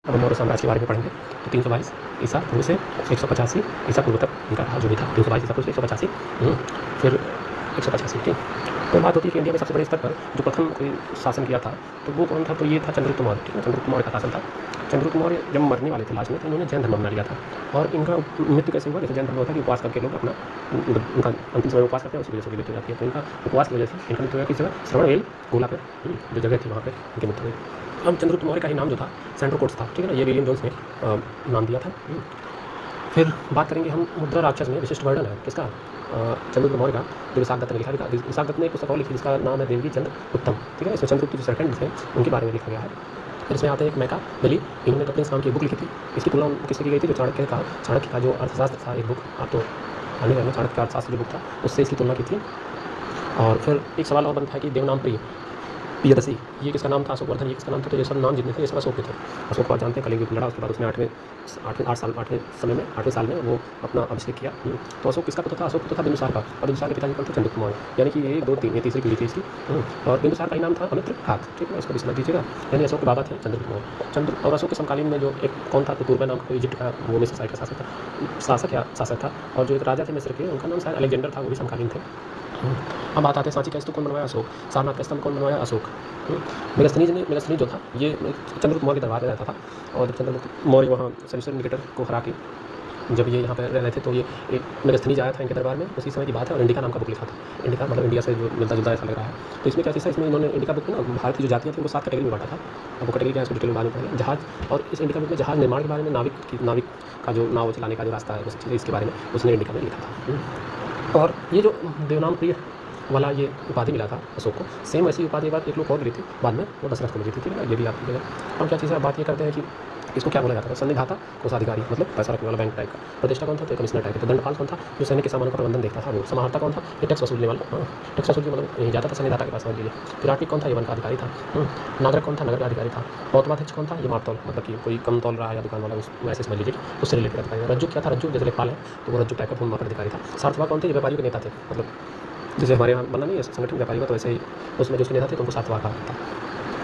अब हम मौर्य साम्राज्य के बारे में पढ़ेंगे। तो 322 ईसा पूर्व से 185 ईसा पूर्व तक इनका राज जो भी था। 322 ईसा पूर्व से 185 फिर 185। ठीक, तो बात होती है कि इंडिया में सबसे बड़े स्तर पर जो प्रथम कोई शासन किया था तो वो कौन था, तो ये था चंद्रगुप्त मौर्य। ठीक है, चंद्रगुप्त मौर्य का शासन था। चंद्रगुप्त मौर्य जब मरने वाले थे लास्ट में तो इन्होंने जैन धर्म अपना लिया था। और इनका मृत्यु कैसे हुआ, जैसे जैन धर्म होता है कि उपवास करके लोग अपना उनका अंतिम समय उपवास करते हैं, उसी वजह से मृत्यु हो जाती है। तो इनका उपवास की वजह से इनका मृत्यु हुआ किस जगह, श्रवणबेल गोला पर जो जगह थी वहाँ पर इनकी मृत्यु हुई। अब चंद्रगुप्त मौर्य का ही नाम जो था सेंट्रोकोट्स था। ठीक है ना, ये विलियम जोन्स ने नाम दिया था। फिर बात करेंगे हम मुद्रा राक्षस में विशिष्ट वर्णन है किसका, चंद्रगुप्त मौर्य का, जो विशाख दत्त ने लिखा। विशाख दत्त ने एक पुस्तक और लिखी जिसका नाम है देवकी चंद्र उत्तम। ठीक है, इसमें चंद्रगुप्त जो सेकंड थे उनके बारे में लिखा गया है। फिर इसमें आते हैं एक मैकाबेली, इन्होंने अपने इस नाम की बुक लिखी थी। इसकी तुलना किससे की गई थी, जो चाणक्य का जो अर्थशास्त्र था एक बुक, आप तो आने वाले चाणक्य का अर्थशास्त्र जो बुक था उससे इसकी तुलना की थी। और फिर एक सवाल और बनता है कि देवनाम प्रियदर्शी ये किसका नाम था, अशोक वर्धन ये किसका नाम था, तो ये सब नाम जितने थे ये सब अशोक के थे। अशोक को आप जानते हैं, कलिंग युद्ध लड़ा, उसके बाद उसने आठवें साल में वो अपना अभिषेक किया। तो अशोक किसका पुत्र था, अशोक पुत्र था बिंदुसार का, और बिंदुसार के पिताजी कौन थे, चंद्रगुप्त मौर्य। यानी कि 1 2 3 ये तीसरी पीढ़ी थी इसकी। और बिंदुसार का ही नाम था अमित्रघात। ठीक है, इसको भी समझ दीजिएगा। यानी अशोक के बाबा थे चंद्रगुप्त मौर्य। और अशोक के समकालीन में जो एक कौन था, तो तुर्बा नाम का इजिप्ट का वो मिस्र साइड का शासक था। और जो एक राजा थे मिस्र के, उनका नाम शायद अलेक्जेंडर था, वो भी समकालीन थे। अब बात आते हैं सांची का स्तूप कौन बनवाया, अशोक। सारनाथ का स्तंभ कौन बनवाया, अशोक। मेगस्थनीज जो था ये चंद्रगुप्त मौर्य के दरबार में रहता था। और जब चंद्रगुप्त मौर्य वहाँ सैलुसिड निकेटर को हरा के जब ये यहाँ पर रह रहे थे तो ये एक मेगस्थनीज आया था इनके दरबार में, उसी समय की बात है। और इंडिका नाम का बुक लिखा था। इंडिका मतलब इंडिया से जो मिलता जुलता ऐसा लग रहा है। तो इसमें क्या चीज़ है, इसमें इन्होंने इंडिका बुक में ना भारत की जो जातियाँ थी उनको 7 कैटेगरी में बांटा था। अब वो कैटेगरी क्या है इसको डिटेल में बाद में पढ़ेंगे। जहाज, और इस इंडिका बुक में जहाज निर्माण के बारे में, नाविक का जो नाव चलाने का जो रास्ता है, उस चीज़ इसके बारे में उसने इंडिका में लिखा था। और ये जो देवनाम प्रिय वाला ये उपाधि मिला था अशोक को, सेम ऐसी उपाधि बात एक लोग और मिली थी बाद में, वो दशरथ को मिली थी। ठीक है, ये भी आप देखिएगा। और क्या चीज़ है, बात ये करते हैं कि इसको क्या बोला जाता है, सन्निधाता कोषाधिकारी मतलब पैसा रखने वाला बैंक टाइप का। प्रतिष्ठा कौन था, तो कमिश्नर टाइप का। तो दंडपाल कौन था, जो सैनिक के सामानों का प्रबंधन देखता था वो। समाहर्ता कौन था, ये टैक्स वसूलने वाला, टैक्स वसूलने मतलब यहीं जाता था सन्निधाता के पास, समझ लीजिए। विराटनिक कौन था, ये वन का अधिकारी था। नागरिक कौन था, नगर का अधिकारी था। गौतमाध्यक्ष कौन था, ये मापतौल मतलब कि कोई कम तौल रहा है या दुकान वाला, उस वैसे समझ लीजिए कि उससे रिलेटेड अधिकारी। रज्जु क्या था, रज्जु जैसे लेखपाल है तो वो रज्जु टाइप का भूमि मापन अधिकारी था। सार्थवा कौन थे, ये व्यापारियों के नेता थे। मतलब जैसे हमारे यहाँ बना नहीं है संगठन व्यापारी का, तो वैसे ही उसमें जो उसके नेता थे तो उनको सार्थवा कहा था।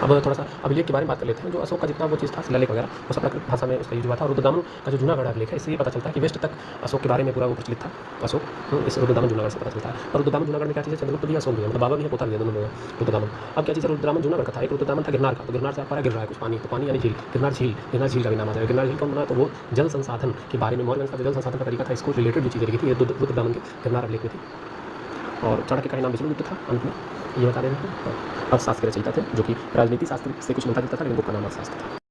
अब थोड़ा सा अभिलेख के बारे में बात कर लेते हैं। जो अशोक का जितना वो चीज़ था, शिलालेख वगैरह, वो सब प्राकृत भाषा में उसका यूज हुआ था। और रुद्रदामन का जो जूनागढ़ अभिलेख है, इससे ये पता चलता है कि वेस्ट तक अशोक के बारे में पूरा वो प्रचलित था अशोक। इस रुद्रदामन जूनागढ़ से पता चलता है। और रुद्रदामन जूनागढ़ में क्या चीज़ है, चंद्रगुप्त भी है, अशोक भी है, मतलब बाबा भी है, पोता भी है, दोनों लोग हैं रुद्रदामन। अब क्या चीज़ है, रुद्रदामन जूनागढ़ का था। एक रुद्रदामन था गिरनार का, तो गिरनार से आप गिर रहा है कुछ पानी, तो पानी यानी झील, गिरनार झील का भी नाम आता है। गिरनार झील कौन बना, तो वो जल संसाधन के बारे में, मौर्यवंश का जो जल संसाधन का तरीका था, इसको रिलेटेड जो चीज़ें लिखी थी ये रुद्रदामन के गिरनार अभिलेख में थी। और चाणक्य का नाम विष्णुगुप्त था अंत में, ये बता दें। अर्थशास्त्र के रचयिता थे, जो कि राजनीति शास्त्र से कुछ मिलता जुलता था, लेकिन बुक का नाम अर्थशास्त्र था।